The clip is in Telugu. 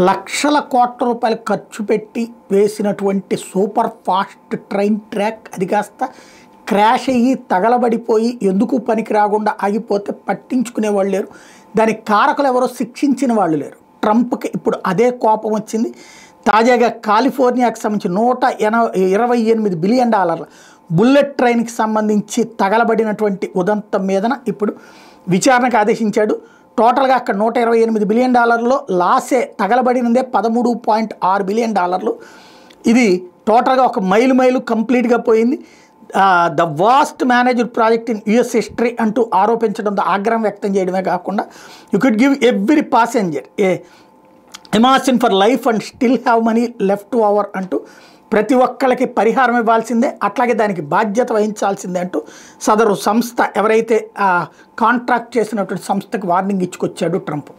లక్షల కోట్ల రూపాయలు ఖర్చు పెట్టి వేసినటువంటి సూపర్ ఫాస్ట్ ట్రైన్ ట్రాక్ అది కాస్త క్రాష్ అయ్యి తగలబడిపోయి ఎందుకు పనికి రాకుండా ఆగిపోతే పట్టించుకునే వాళ్ళు లేరు. దానికి కారకులు ఎవరో శిక్షించిన వాళ్ళు లేరు. ట్రంప్కి ఇప్పుడు అదే కోపం వచ్చింది. తాజాగా కాలిఫోర్నియాకి సంబంధించి $128 బిలియన్ బుల్లెట్ ట్రైన్కి సంబంధించి తగలబడినటువంటి ఉదంతం మీదన ఇప్పుడు విచారణకు ఆదేశించాడు. టోటల్గా అక్కడ $128 బిలియన్ లాసే, తగలబడినదే $13.6 బిలియన్. ఇది టోటల్గా ఒక మైలు కంప్లీట్గా పోయింది. The worst managed project in US history అంటూ ఆరోపించడంతో ఆగ్రహం వ్యక్తం చేయడమే కాకుండా you could give every passenger a limousine for life and still have money left over అంటూ ప్రతి ఒక్కళ్ళకి పరిహారం ఇవ్వాల్సిందే, అట్లాగే దానికి బాధ్యత వహించాల్సిందే అంటూ సదరు సంస్థ ఎవరైతే కాంట్రాక్ట్ చేసినటువంటి సంస్థకు వార్నింగ్ ఇచ్చుకొచ్చాడు ట్రంప్.